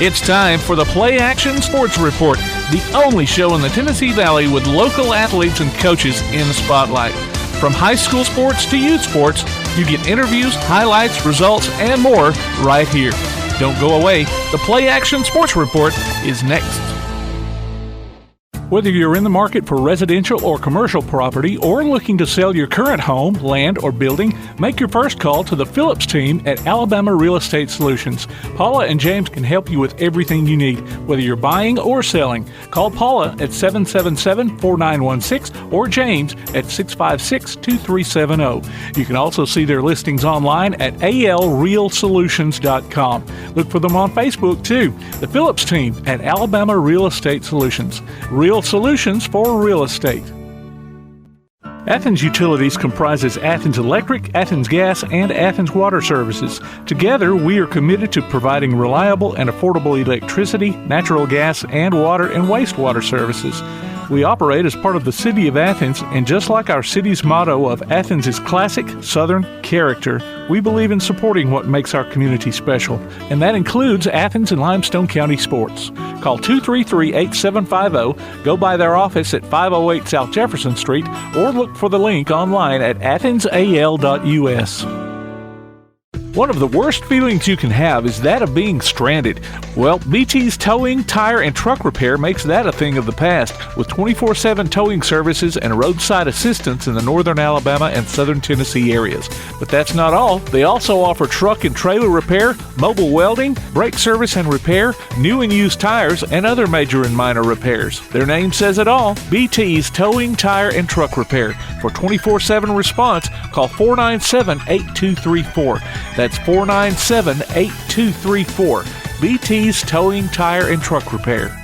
It's time for the PlayAction Sports Report, the only show in the Tennessee Valley with local athletes and coaches in the spotlight. From high school sports to youth sports, you get interviews, highlights, results, and more right here. Don't go away. The PlayAction Sports Report is next. Whether you're in the market for residential or commercial property or looking to sell your current home, land, or building, make your first call to the Phillips team at Alabama Real Estate Solutions. Paula and James can help you with everything you need, whether you're buying or selling. Call Paula at 777-4916 or James at 656-2370. You can also see their listings online at alrealsolutions.com. Look for them on Facebook, too. The Phillips team at Alabama Real Estate Solutions. Real solutions for real estate. Athens Utilities comprises Athens Electric, Athens Gas, and Athens Water Services. Together, we are committed to providing reliable and affordable electricity, natural gas, and water and wastewater services. We operate as part of the City of Athens, and just like our city's motto of Athens is classic, Southern character, we believe in supporting what makes our community special, and that includes Athens and Limestone County sports. Call 233-8750, go by their office at 508 South Jefferson Street, or look for the link online at athensal.us. One of the worst feelings you can have is that of being stranded. Well, BT's Towing, Tire, and Truck Repair makes that a thing of the past, with 24/7 towing services and roadside assistance in the northern Alabama and southern Tennessee areas. But that's not all. They also offer truck and trailer repair, mobile welding, brake service and repair, new and used tires, and other major and minor repairs. Their name says it all, BT's Towing, Tire, and Truck Repair. For 24/7 response, call 497-8234. That's 497-8234. BT's Towing, Tire, and Truck Repair.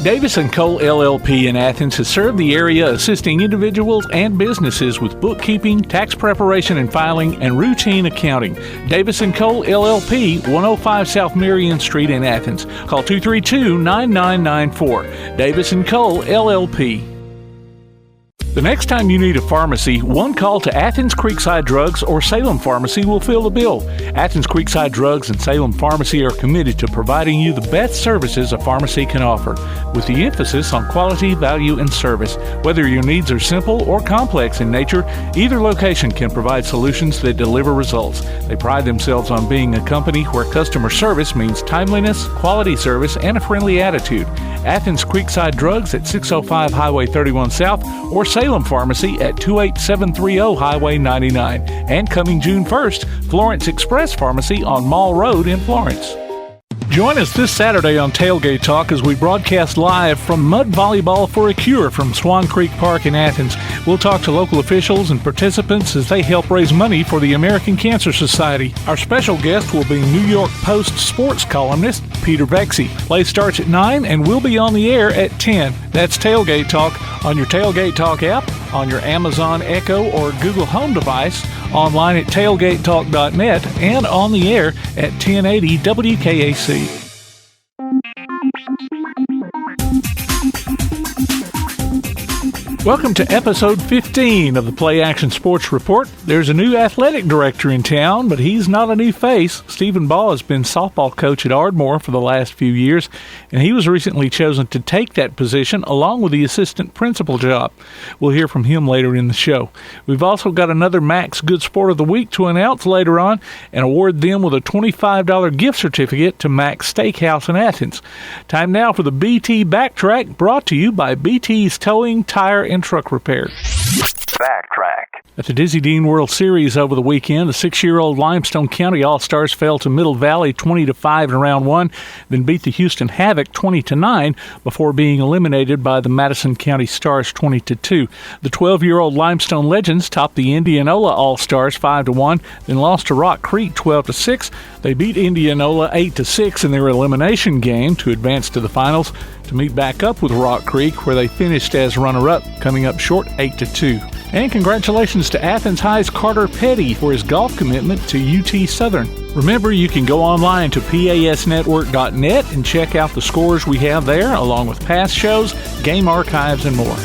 Davis & Cole LLP in Athens has served the area assisting individuals and businesses with bookkeeping, tax preparation and filing, and routine accounting. Davis & Cole LLP, 105 South Marion Street in Athens. Call 232-9994. Davis & Cole LLP. The next time you need a pharmacy, one call to Athens Creekside Drugs or Salem Pharmacy will fill the bill. Athens Creekside Drugs and Salem Pharmacy are committed to providing you the best services a pharmacy can offer, with the emphasis on quality, value, and service. Whether your needs are simple or complex in nature, either location can provide solutions that deliver results. They pride themselves on being a company where customer service means timeliness, quality service, and a friendly attitude. Athens Creekside Drugs at 605 Highway 31 South or Salem Pharmacy at 28730 Highway 99. And coming June 1st, Florence Express Pharmacy on Mall Road in Florence. Join us this Saturday on Tailgate Talk as we broadcast live from Mud Volleyball for a Cure from Swan Creek Park in Athens. We'll talk to local officials and participants as they help raise money for the American Cancer Society. Our special guest will be New York Post sports columnist Peter Vexey. Play starts at 9 and we'll be on the air at 10. That's Tailgate Talk on your Tailgate Talk app, on your Amazon Echo or Google Home device, online at tailgatetalk.net, and on the air at 1080 WKAC. Welcome to episode 15 of the PlayAction Sports Report. There's a new athletic director in town, but he's not a new face. Stephen Baugh has been softball coach at Ardmore for the last few years, and he was recently chosen to take that position along with the assistant principal job. We'll hear from him later in the show. We've also got another Max Good Sport of the Week to announce later on and award them with a $25 gift certificate to Max Steakhouse in Athens. Time now for the BT Backtrack, brought to you by BT's Towing, Tire, and Truck Repair. Backtrack. At the Dizzy Dean World Series over the weekend, the 6-year-old Limestone County All-Stars fell to Middle Valley 20-5 in round one, then beat the Houston Havoc 20-9 before being eliminated by the Madison County Stars 20-2. The 12-year-old Limestone Legends topped the Indianola All-Stars 5-1, then lost to Rock Creek 12-6. They beat Indianola 8-6 in their elimination game to advance to the finals, to meet back up with Rock Creek, where they finished as runner-up, coming up short 8-2. And congratulations to Athens High's Carter Petty for his golf commitment to UT Southern. Remember, you can go online to pasnetwork.net and check out the scores we have there, along with past shows, game archives, and more.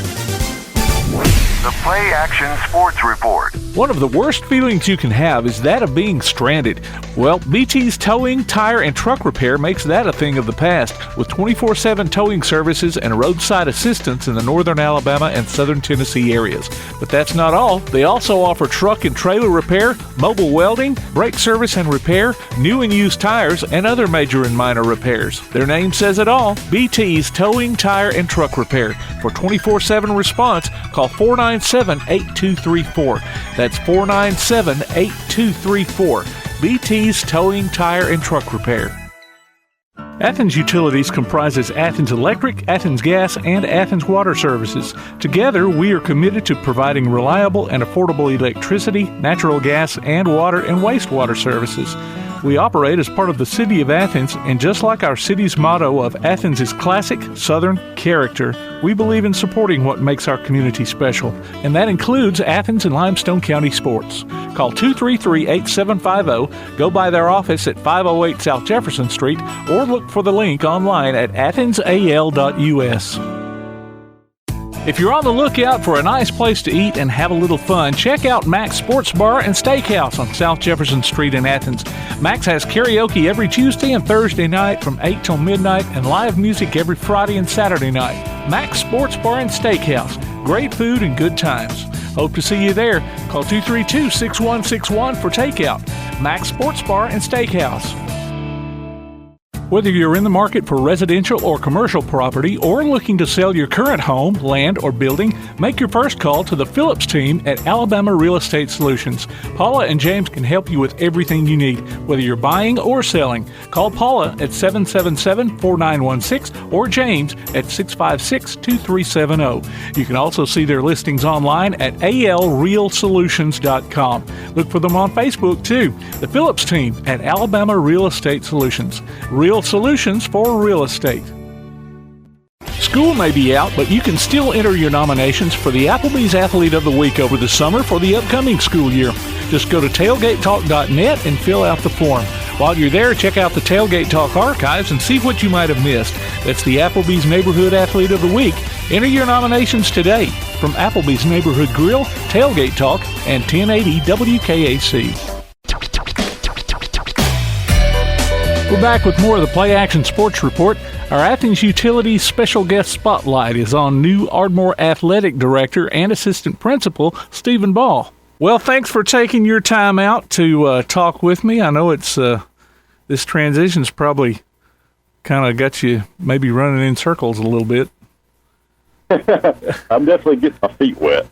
The PlayAction Sports Report. One of the worst feelings you can have is that of being stranded. Well, BT's towing, tire, and truck repair makes that a thing of the past, with 24/7 towing services and roadside assistance in the northern Alabama and southern Tennessee areas. But that's not all. They also offer truck and trailer repair, mobile welding, brake service and repair, new and used tires, and other major and minor repairs. Their name says it all, BT's Towing, Tire, and Truck Repair. For 24/7 response, call 497-8234. That's 497-8234. BT's Towing, Tire, and Truck Repair. Athens Utilities comprises Athens Electric, Athens Gas, and Athens Water Services. Together, we are committed to providing reliable and affordable electricity, natural gas, and water and wastewater services. We operate as part of the City of Athens, and just like our city's motto of Athens is classic Southern character, we believe in supporting what makes our community special, and that includes Athens and Limestone County sports. Call 233-8750, go by their office at 508 South Jefferson Street, or look for the link online at athensal.us. If you're on the lookout for a nice place to eat and have a little fun, check out Mac's Sports Bar and Steakhouse on South Jefferson Street in Athens. Mac's has karaoke every Tuesday and Thursday night from 8 till midnight and live music every Friday and Saturday night. Mac's Sports Bar and Steakhouse. Great food and good times. Hope to see you there. Call 232-6161 for takeout. Mac's Sports Bar and Steakhouse. Whether you're in the market for residential or commercial property or looking to sell your current home, land, or building, make your first call to the Phillips team at Alabama Real Estate Solutions. Paula and James can help you with everything you need, whether you're buying or selling. Call Paula at 777-4916 or James at 656-2370. You can also see their listings online at alrealsolutions.com. Look for them on Facebook, too. The Phillips team at Alabama Real Estate Solutions. Real solutions for real estate. School may be out, but you can still enter your nominations for the Applebee's Athlete of the Week over the summer for the upcoming school year. Just go to tailgatetalk.net and fill out the form. While you're there, check out the Tailgate Talk archives and see what you might have missed. That's the Applebee's Neighborhood Athlete of the Week. Enter your nominations today from Applebee's Neighborhood Grill, Tailgate Talk, and 1080 WKAC. We're back with more of the PlayAction Sports Report. Our Athens Utilities special guest spotlight is on new Ardmore Athletic Director and Assistant Principal, Stephen Baugh. Well, thanks for taking your time out to talk with me. I know it's this transition's probably kind of got you maybe running in circles a little bit. I'm definitely getting my feet wet.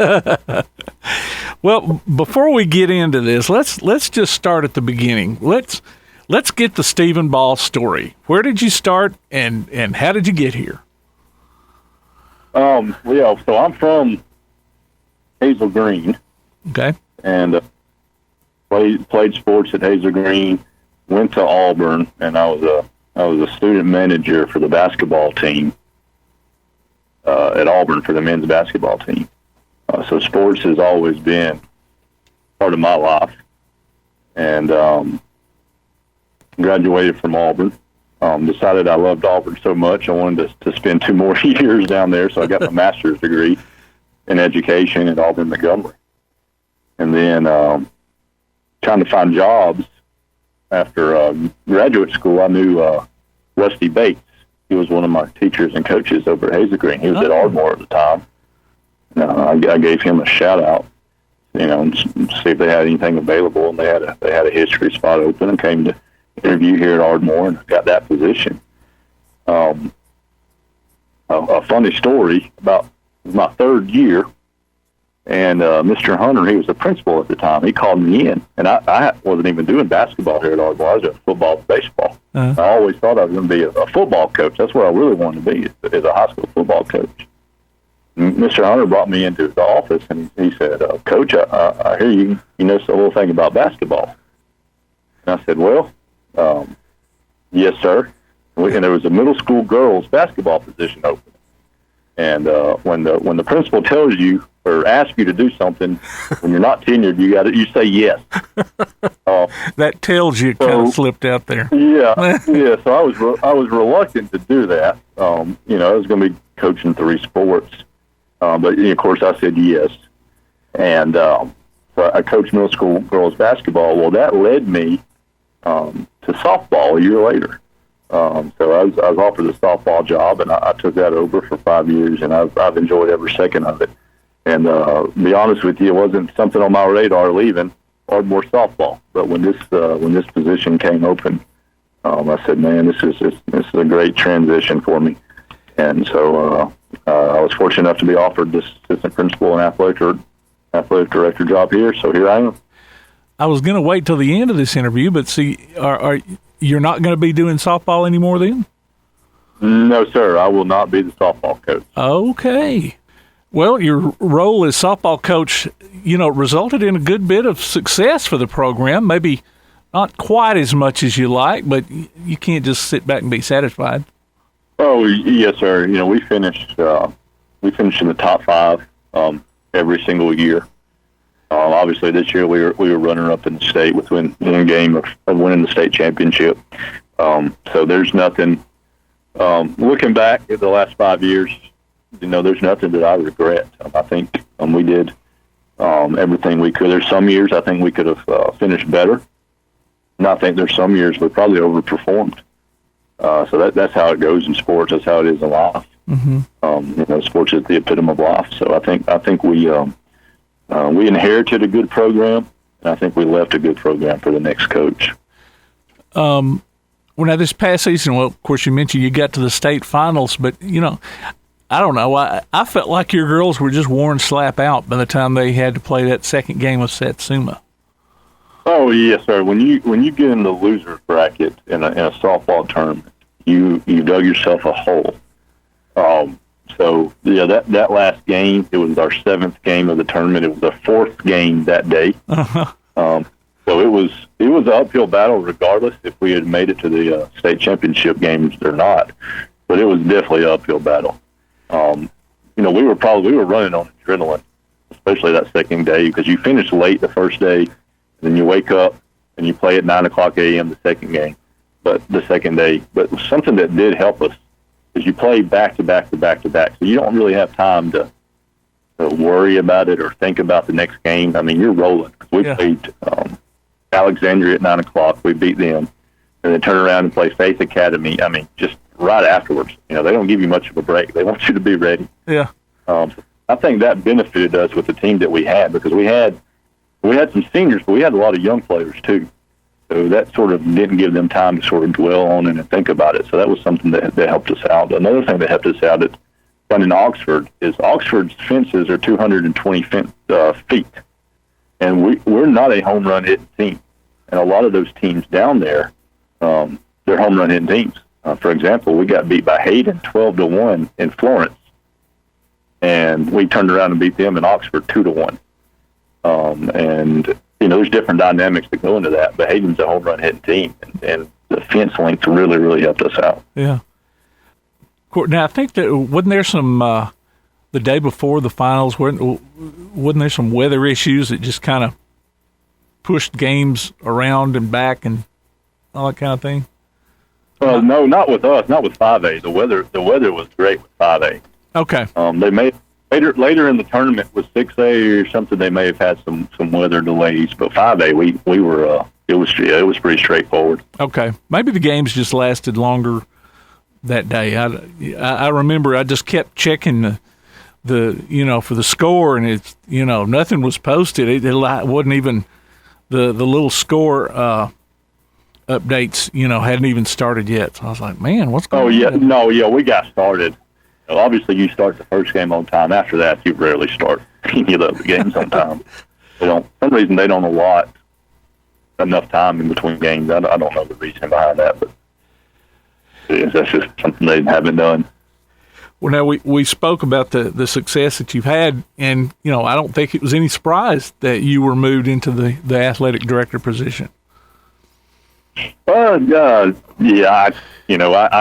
Well, before we get into this, let's just start at the beginning. Let's get the Stephen Baugh story. Where did you start, and how did you get here? So I'm from Hazel Green. Okay. And played sports at Hazel Green. Went to Auburn, and I was a student manager for the basketball team at Auburn for the men's basketball team. So sports has always been part of my life, and graduated from Auburn. Decided I loved Auburn so much I wanted to spend 2 more years down there, so I got my master's degree in education at Auburn Montgomery. And then trying to find jobs after graduate school, I knew Rusty Bates. He was one of my teachers and coaches over at Hazel Green. He was at Ardmore at the time. I gave him a shout out, and see if they had anything available, and they had a history spot open, and came to interview here at Ardmore and got that position. A funny story about my 3rd year, and Mr. Hunter, he was the principal at the time, he called me in, and I wasn't even doing basketball here at Ardmore. I was doing football and baseball. I always thought I was going to be a football coach. That's what I really wanted to be, is a high school football coach. And Mr. Hunter brought me into his office, and he said, Coach, I hear you know a little thing about basketball. And I said, well, yes, sir. And there was a middle school girls basketball position open. And when the principal tells you or asks you to do something, when you're not tenured, you say yes. That tells you kind of slipped out there. Yeah. So I was reluctant to do that. I was going to be coaching 3 sports, but of course I said yes. And so I coached middle school girls basketball. Well, that led me to softball a year later. So I was offered a softball job, and I took that over for 5 years, and I've enjoyed every second of it. And to be honest with you, it wasn't something on my radar leaving Ardmore softball. But when this position came open, I said, "Man, this is a great transition for me." And so I was fortunate enough to be offered this assistant principal and athletic director job here. So here I am. I was going to wait till the end of this interview, but see, you're not going to be doing softball anymore then? No, sir. I will not be the softball coach. Okay. Well, your role as softball coach, resulted in a good bit of success for the program. Maybe not quite as much as you like, but you can't just sit back and be satisfied. Oh, yes, sir. We finished in the top 5 every single year. Obviously, this year we were runner-up in the state with one game of winning the state championship. So there's nothing. Looking back at the last 5 years, there's nothing that I regret. I think we did everything we could. There's some years I think we could have finished better, and I think there's some years we probably overperformed. So that's how it goes in sports. That's how it is in life. Mm-hmm. Sports is the epitome of life. So I think we inherited a good program, and I think we left a good program for the next coach. Well, now this past season, well, of course, you mentioned you got to the state finals, but I don't know. I felt like your girls were just worn slap out by the time they had to play that second game with Satsuma. Oh yes, sir. When you get in the loser's bracket in a softball tournament, you dug yourself a hole. So yeah, that last game, it was our 7th game of the tournament. It was the 4th game that day. Uh-huh. So it was an uphill battle, regardless if we had made it to the state championship games or not. But it was definitely an uphill battle. We were running on adrenaline, especially that second day, because you finish late the first day, and then you wake up and you play at 9:00 a.m. the second game, but the second day. But something that did help us is you play back to back to back to back, so you don't really have time to worry about it or think about the next game. I mean, you're rolling. We played Alexandria at 9:00. We beat them, and then turn around and play Faith Academy. I mean, just right afterwards. They don't give you much of a break. They want you to be ready. Yeah. I think that benefited us with the team that we had, because we had some seniors, but we had a lot of young players too. So that sort of didn't give them time to sort of dwell on it and think about it. So that was something that helped us out. Another thing that helped us out down in Oxford is Oxford's fences are 220 feet, and we're not a home run hitting team. And a lot of those teams down there, they're home run hitting teams. For example, we got beat by Hayden 12-1 in Florence, and we turned around and beat them in Oxford 2-1. And there's different dynamics that go into that. But Hayden's a home run hitting team, and the fence length really, really helped us out. Yeah. Now I think that wasn't there some the day before the finals, wasn't there some weather issues that just kind of pushed games around and back and all that kind of thing? No, not with us. Not with 5A. The weather was great with 5A. Okay. They made later in the tournament with 6A or something. They may have had some weather delays, but 5A we were it was pretty straightforward. Okay, maybe the games just lasted longer that day. I remember I just kept checking the for the score, and it's nothing was posted. It wasn't even the little score updates, hadn't even started yet. So I was like, man, what's going on? We got started. Obviously, you start the first game on time. After that, you rarely start any of the games on time. For some reason, they don't allot enough time in between games. I don't know the reason behind that, but that's just something they haven't done. Well, now we spoke about the success that you've had, and I don't think it was any surprise that you were moved into the athletic director position. I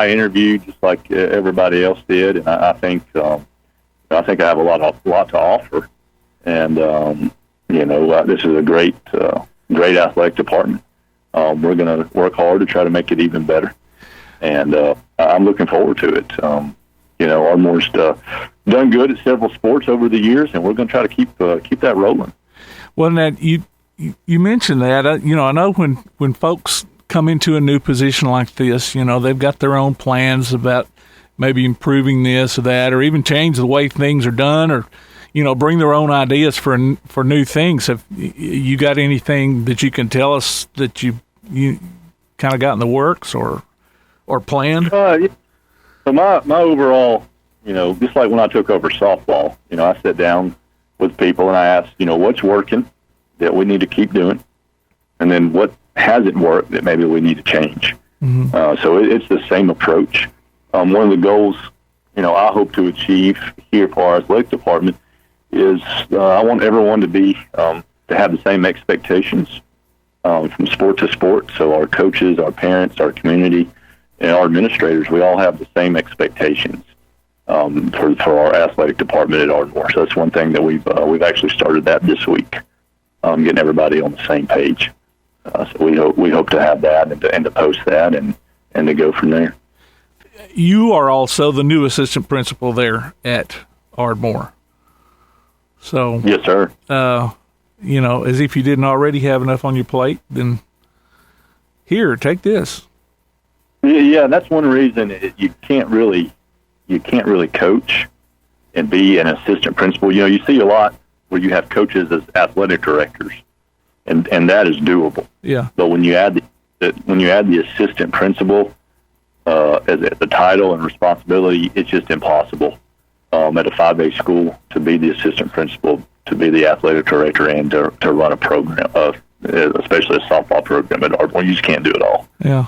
interviewed just like everybody else did, and I think I have a lot to offer, and this is a great athletic department. We're going to work hard to try to make it even better, and I'm looking forward to it. Ardmore's done good at several sports over the years, and we're going to try to keep that rolling. Well, Nat, you mentioned that. I know when folks come into a new position like this, they've got their own plans about maybe improving this or that, or even change the way things are done, or bring their own ideas for new things. Have you got anything that you can tell us that you kind of got in the works or planned? Yeah. So my overall, just like when I took over softball, I sat down with people and I asked, what's working that we need to keep doing, and then what hasn't worked that maybe we need to change. Mm-hmm. So it's the same approach. One of the goals, I hope to achieve here for our athletic department is I want everyone to have the same expectations from sport to sport. So our coaches, our parents, our community, and our administrators, we all have the same expectations for our athletic department at Ardmore. So that's one thing that we've actually started that this week, getting everybody on the same page. So we hope to have that and to post that and to go from there. You are also the new assistant principal there at Ardmore. So yes, sir. As if you didn't already have enough on your plate, then here, take this. Yeah, that's one reason you can't really coach and be an assistant principal. You see a lot where you have coaches as athletic directors, and that is doable. Yeah. But when you add the assistant principal as the title and responsibility, it's just impossible at a 5A school to be the assistant principal, to be the athletic director, and to run a program, especially a softball program at Ardmore. You just can't do it all. Yeah.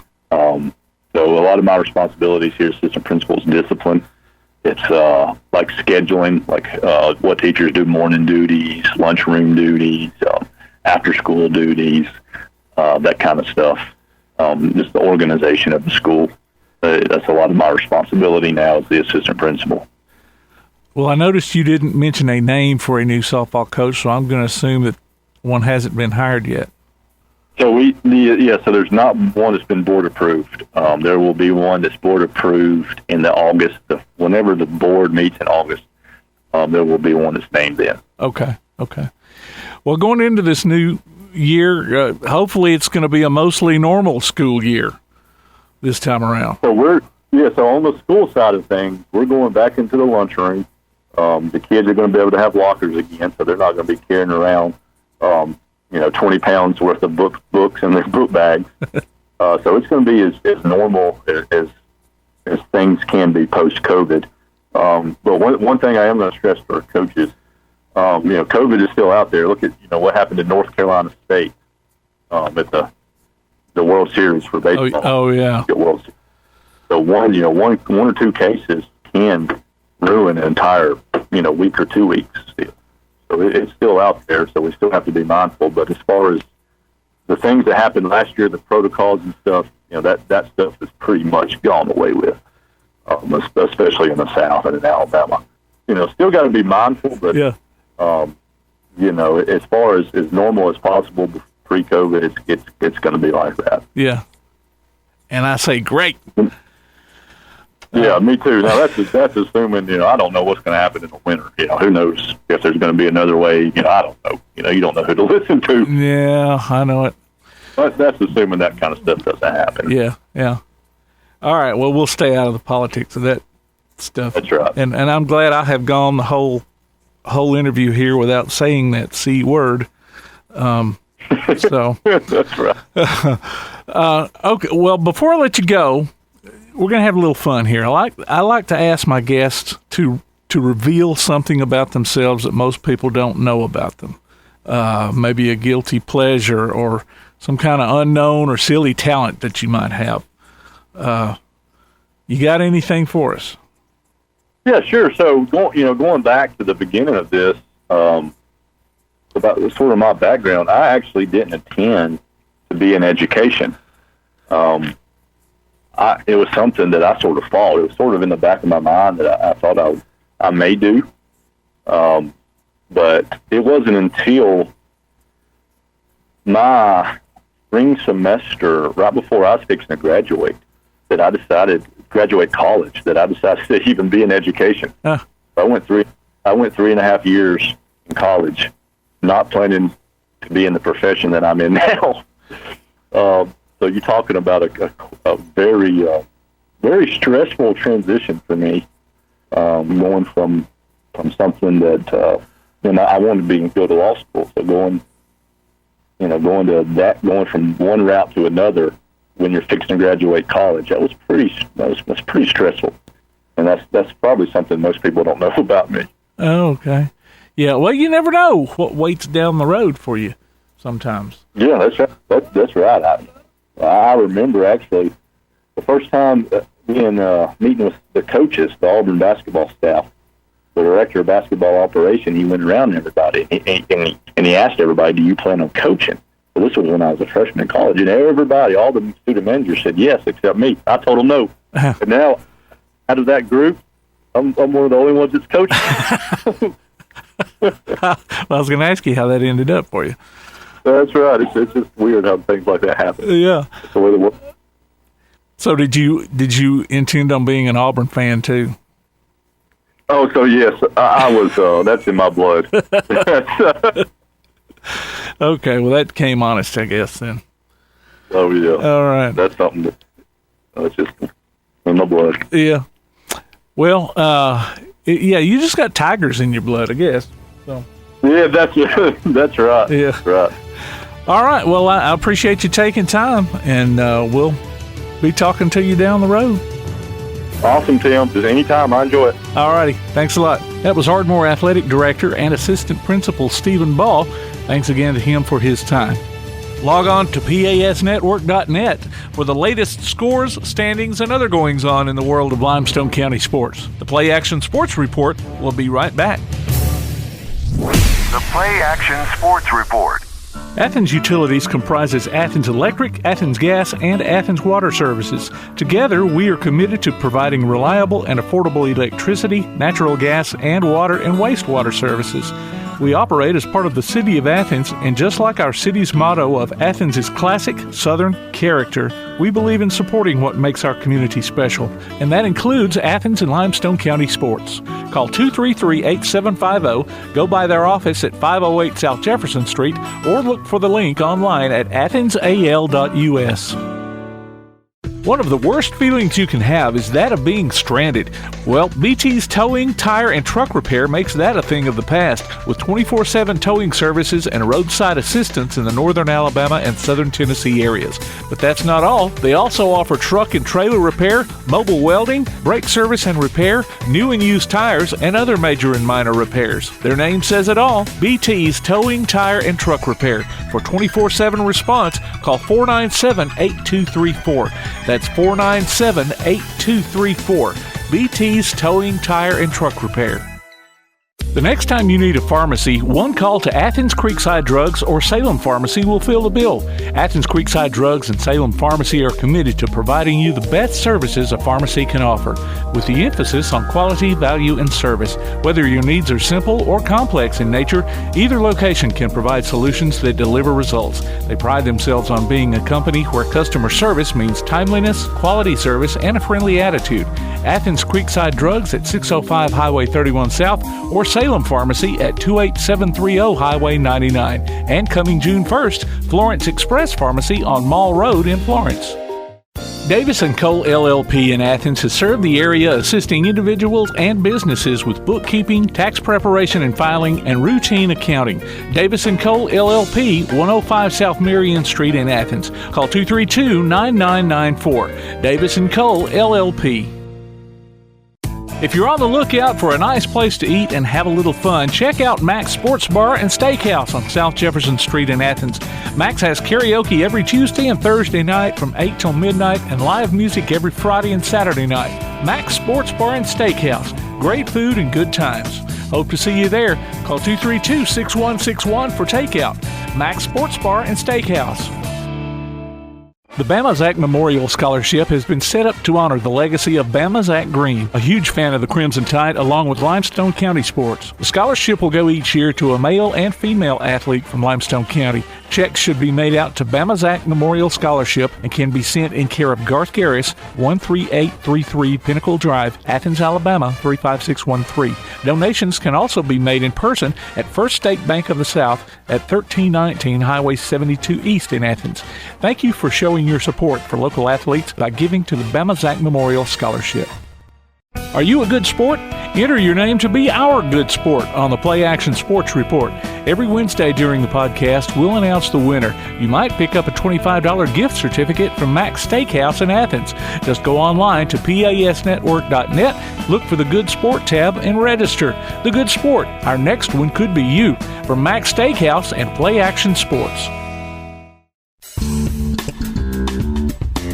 So a lot of my responsibilities here as assistant principal is discipline. It's like scheduling, like what teachers do, morning duties, lunchroom duties, after-school duties, that kind of stuff. Just the organization of the school. That's a lot of my responsibility now as the assistant principal. Well, I noticed you didn't mention a name for a new softball coach, so I'm going to assume that one hasn't been hired yet. So so there's not one that's been board approved. There will be one that's board approved in the August. Whenever the board meets in August, there will be one that's named then. Okay. Well, going into this new year, hopefully it's going to be a mostly normal school year this time around. So so on the school side of things, we're going back into the lunchroom. The kids are going to be able to have lockers again, so they're not going to be carrying around 20 pounds worth of books in their book bags. So it's going to be as normal as things can be post-COVID. But one thing I am going to stress to our coaches, COVID is still out there. Look at what happened in North Carolina State at the World Series for baseball. Oh yeah. World Series. So one or two cases can ruin an entire week or 2 weeks still. So it's still out there, so we still have to be mindful. But as far as the things that happened last year, the protocols and stuff, that stuff is pretty much gone away with, especially in the South and in Alabama. Still got to be mindful, but, yeah. As far as normal as possible pre-COVID, it's going to be like that. Yeah. And I say, great. Yeah, me too. Now that's assuming I don't know what's going to happen in the winter. Who knows if there's going to be another wave? I don't know. You don't know who to listen to. Yeah, I know it. But that's assuming that kind of stuff doesn't happen. Yeah. All right. Well, we'll stay out of the politics of that stuff. That's right. And I'm glad I have gone the whole interview here without saying that C word. So that's right. Okay. Well, before I let you go, we're going to have a little fun here. I like to ask my guests to reveal something about themselves that most people don't know about them. Maybe a guilty pleasure or some kind of unknown or silly talent that you might have. You got anything for us? Yeah, sure. So going back to the beginning of this, about sort of my background, I actually didn't intend to be in education. It was something that I sort of thought. It was sort of in the back of my mind that I thought I may do. But it wasn't until my spring semester, right before I was fixing to graduate, that I decided graduate college that I decided to even be in education. I went 3.5 years in college, not planning to be in the profession that I'm in now. So you're talking about a very, very stressful transition for me, going from something that I wanted to go to law school. So going from one route to another when you're fixing to graduate college, that was pretty stressful, and that's probably something most people don't know about me. Oh, okay. Yeah, well, you never know what waits down the road for you sometimes. Yeah, that's right. That's right. I remember actually the first time meeting with the coaches, the Auburn basketball staff, the director of basketball operation. He went around everybody and he asked everybody, "Do you plan on coaching?" So this was when I was a freshman in college, and everybody, all the student managers said yes, except me. I told them no. And now, out of that group, I'm one of the only ones that's coaching. Well, I was going to ask you how that ended up for you. That's right. It's just weird how things like that happen. Yeah. That's the way it works. So did you intend on being an Auburn fan too? Oh, so yes, I was. That's in my blood. Okay, well that came honest, I guess then. Oh yeah. All right. That's something that's just in my blood. Yeah. Well, yeah, you just got Tigers in your blood, I guess. So. Yeah, that's right. Yeah. That's right. All right. Well, I appreciate you taking time, and we'll be talking to you down the road. Awesome, Tim. Just anytime. I enjoy it. All righty. Thanks a lot. That was Ardmore Athletic Director and Assistant Principal Stephen Baugh. Thanks again to him for his time. Log on to PASnetwork.net for the latest scores, standings, and other goings-on in the world of Limestone County sports. The PlayAction Sports Report will be right back. The PlayAction Sports Report. Athens Utilities comprises Athens Electric, Athens Gas, and Athens Water Services. Together, we are committed to providing reliable and affordable electricity, natural gas, and water and wastewater services. We operate as part of the City of Athens, and just like our city's motto of Athens is classic Southern character, we believe in supporting what makes our community special, and that includes Athens and Limestone County sports. Call 233-8750, go by their office at 508 South Jefferson Street, or look for the link online at athensal.us. One of the worst feelings you can have is that of being stranded. Well, BT's Towing, Tire, and Truck Repair makes that a thing of the past, with 24/7 towing services and roadside assistance in the northern Alabama and southern Tennessee areas. But that's not all. They also offer truck and trailer repair, mobile welding, brake service and repair, new and used tires, and other major and minor repairs. Their name says it all, BT's Towing, Tire, and Truck Repair. For 24/7 response, call 497-8234. That's 497-8234. BT's Towing, Tire, and Truck Repair. The next time you need a pharmacy, one call to Athens Creekside Drugs or Salem Pharmacy will fill the bill. Athens Creekside Drugs and Salem Pharmacy are committed to providing you the best services a pharmacy can offer, with the emphasis on quality, value, and service. Whether your needs are simple or complex in nature, either location can provide solutions that deliver results. They pride themselves on being a company where customer service means timeliness, quality service, and a friendly attitude. Athens Creekside Drugs at 605 Highway 31 South or Salem Pharmacy at 28730 Highway 99. And coming June 1st, Florence Express Pharmacy on Mall Road in Florence. Davis & Cole LLP in Athens has served the area assisting individuals and businesses with bookkeeping, tax preparation and filing, and routine accounting. Davis & Cole LLP, 105 South Marion Street in Athens. Call 232-9994. Davis & Cole LLP. If you're on the lookout for a nice place to eat and have a little fun, check out Mac's Sports Bar and Steakhouse on South Jefferson Street in Athens. Mac's has karaoke every Tuesday and Thursday night from 8 till midnight and live music every Friday and Saturday night. Mac's Sports Bar and Steakhouse. Great food and good times. Hope to see you there. Call 232-6161 for takeout. Mac's Sports Bar and Steakhouse. The Bama Zach Memorial Scholarship has been set up to honor the legacy of Bama Zach Green, a huge fan of the Crimson Tide along with Limestone County sports. The scholarship will go each year to a male and female athlete from Limestone County. Checks should be made out to Bamazak Memorial Scholarship and can be sent in care of Garth Garris, 13833 Pinnacle Drive, Athens, Alabama, 35613. Donations can also be made in person at First State Bank of the South at 1319 Highway 72 East in Athens. Thank you for showing your support for local athletes by giving to the Bamazak Memorial Scholarship. Are you a good sport? Enter your name to be our good sport on the PlayAction Sports Report. Every Wednesday during the podcast, we'll announce the winner. You might pick up a $25 gift certificate from Max Steakhouse in Athens. Just go online to pasnetwork.net, look for the Good Sport tab, and register. The Good Sport. Our next one could be you. From Max Steakhouse and PlayAction Sports.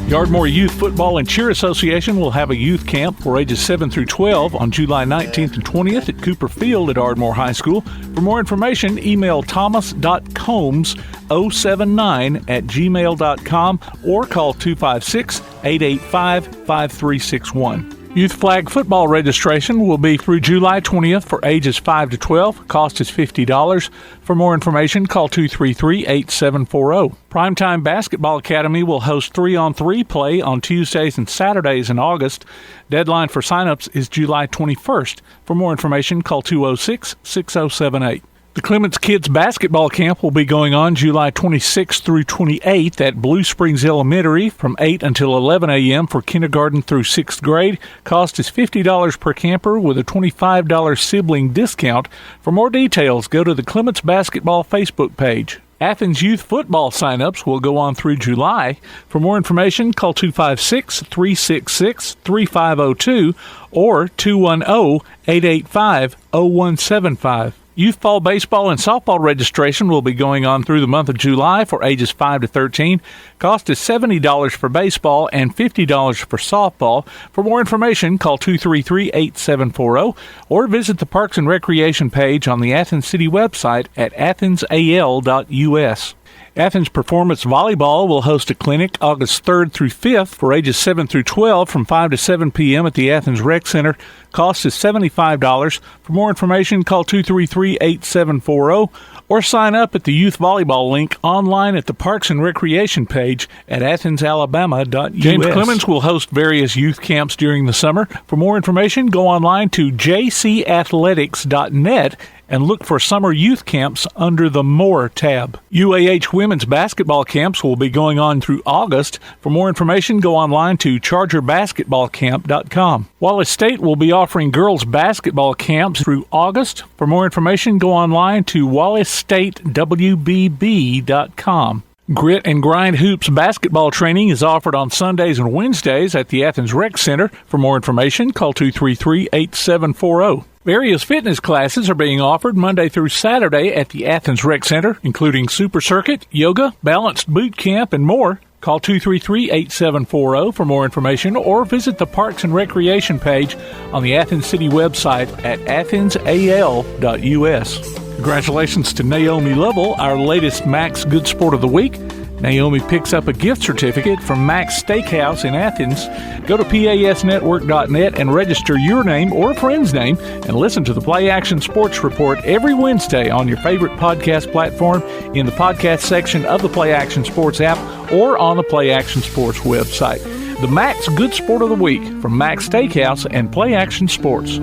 The Ardmore Youth Football and Cheer Association will have a youth camp for ages 7 through 12 on July 19th and 20th at Cooper Field at Ardmore High School. For more information, email thomas.combs079@gmail.com or call 256-885-5361. Youth flag football registration will be through July 20th for ages 5 to 12. Cost is $50. For more information, call 233-8740. Primetime Basketball Academy will host 3-on-3 play on Tuesdays and Saturdays in August. Deadline for signups is July 21st. For more information, call 206-6078. The Clements Kids Basketball Camp will be going on July 26th through 28th at Blue Springs Elementary from 8 until 11 a.m. for kindergarten through 6th grade. Cost is $50 per camper with a $25 sibling discount. For more details, go to the Clements Basketball Facebook page. Athens Youth Football signups will go on through July. For more information, call 256-366-3502 or 210-885-0175. Youth fall baseball and softball registration will be going on through the month of July for ages 5 to 13. Cost is $70 for baseball and $50 for softball. For more information, call 233-8740 or visit the Parks and Recreation page on the Athens City website at athensal.us. Athens Performance Volleyball will host a clinic August 3rd through 5th for ages 7 through 12 from 5 to 7 p.m. at the Athens Rec Center. Cost is $75. For more information, call 233-8740 or sign up at the Youth Volleyball link online at the Parks and Recreation page at athensalabama.us. James Clemens will host various youth camps during the summer. For more information, go online to jcathletics.net and look for summer youth camps under the More tab. UAH women's basketball camps will be going on through August. For more information, go online to chargerbasketballcamp.com. Wallace State will be offering girls basketball camps through August. For more information, go online to wallacestatewbb.com. Grit and Grind Hoops basketball training is offered on Sundays and Wednesdays at the Athens Rec Center. For more information, call 233-8740. Various fitness classes are being offered Monday through Saturday at the Athens Rec Center, including Super Circuit, yoga, balanced boot camp, and more. Call 233-8740 for more information or visit the Parks and Recreation page on the Athens City website at athensal.us. Congratulations to Naomi Lovell, our latest Max Good Sport of the Week. Naomi picks up a gift certificate from Max Steakhouse in Athens. Go to pasnetwork.net and register your name or a friend's name and listen to the PlayAction Sports Report every Wednesday on your favorite podcast platform, in the podcast section of the PlayAction Sports app, or on the PlayAction Sports website. The Max Good Sport of the Week from Max Steakhouse and PlayAction Sports.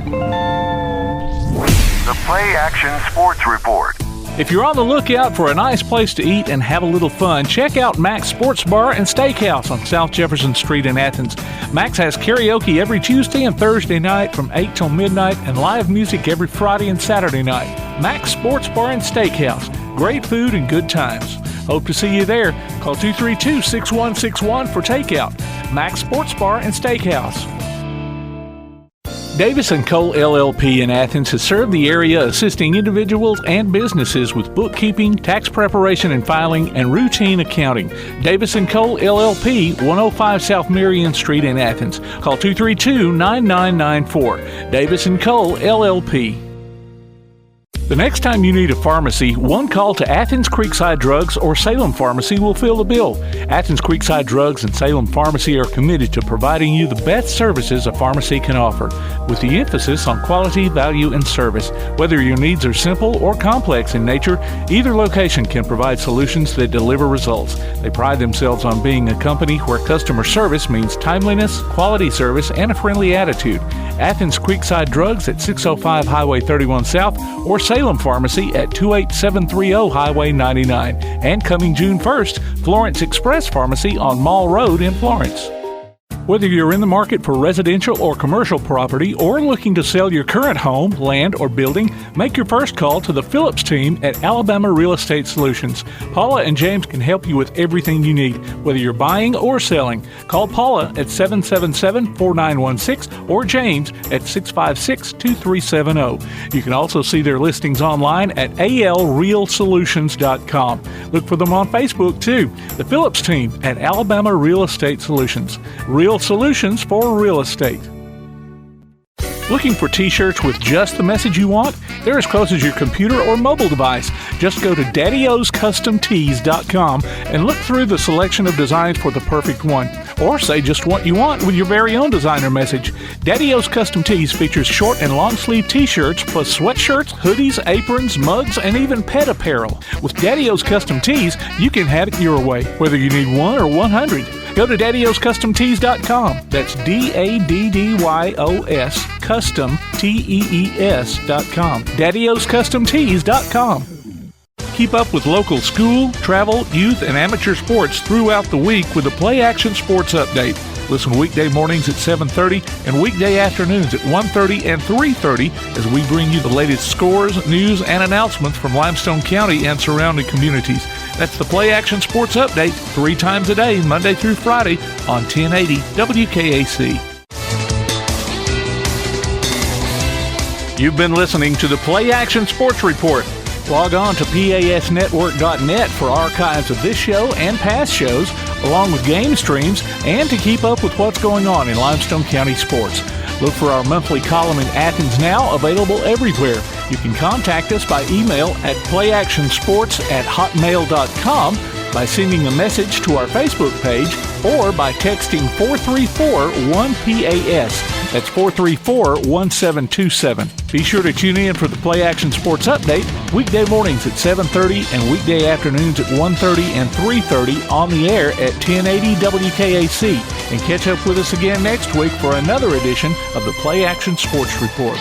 The PlayAction Sports Report. If you're on the lookout for a nice place to eat and have a little fun, check out Max Sports Bar and Steakhouse on South Jefferson Street in Athens. Max has karaoke every Tuesday and Thursday night from 8 till midnight and live music every Friday and Saturday night. Max Sports Bar and Steakhouse. Great food and good times. Hope to see you there. Call 232-6161 for takeout. Max Sports Bar and Steakhouse. Davis & Cole LLP in Athens has served the area assisting individuals and businesses with bookkeeping, tax preparation and filing, and routine accounting. Davis & Cole LLP, 105 South Marion Street in Athens. Call 232-9994. Davis & Cole LLP. The next time you need a pharmacy, one call to Athens Creekside Drugs or Salem Pharmacy will fill the bill. Athens Creekside Drugs and Salem Pharmacy are committed to providing you the best services a pharmacy can offer, with the emphasis on quality, value, and service. Whether your needs are simple or complex in nature, either location can provide solutions that deliver results. They pride themselves on being a company where customer service means timeliness, quality service, and a friendly attitude. Athens Creekside Drugs at 605 Highway 31 South or Salem Pharmacy at 28730 Highway 99. And coming June 1st, Florence Express Pharmacy on Mall Road in Florence. Whether you're in the market for residential or commercial property or looking to sell your current home, land, or building, make your first call to the Phillips team at Alabama Real Estate Solutions. Paula and James can help you with everything you need, whether you're buying or selling. Call Paula at 777-4916 or James at 656-2370. You can also see their listings online at alrealsolutions.com. Look for them on Facebook too. The Phillips team at Alabama Real Estate Solutions. Real solutions for real estate. Looking for t-shirts with just the message you want? They're as close as your computer or mobile device. Just go to daddyoscustomtees.com and look through the selection of designs for the perfect one. Or say just what you want with your very own designer message. Daddy O's Custom Tees features short and long sleeve t-shirts plus sweatshirts, hoodies, aprons, mugs, and even pet apparel. With Daddy O's Custom Tees, you can have it your way, whether you need 1 or 100. Go to daddyoscustomtees.com. That's DADDYOS Custom TEES.com. daddyoscustomtees.com. Keep up with local school, travel, youth, and amateur sports throughout the week with the PlayAction Sports Update. Listen weekday mornings at 7:30 and weekday afternoons at 1:30 and 3:30 as we bring you the latest scores, news, and announcements from Limestone County and surrounding communities. That's the PlayAction Sports Update 3 times a day, Monday through Friday on 1080 WKAC. You've been listening to the PlayAction Sports Report. Log on to PASnetwork.net for archives of this show and past shows, along with game streams, and to keep up with what's going on in Limestone County sports. Look for our monthly column in Athens Now, available everywhere. You can contact us by email at playactionsports@hotmail.com, by sending a message to our Facebook page, or by texting 434-1PAS. That's 434-1727. Be sure to tune in for the PlayAction Sports Update weekday mornings at 7:30 and weekday afternoons at 1:30 and 3:30 on the air at 1080 WKAC. And catch up with us again next week for another edition of the PlayAction Sports Report.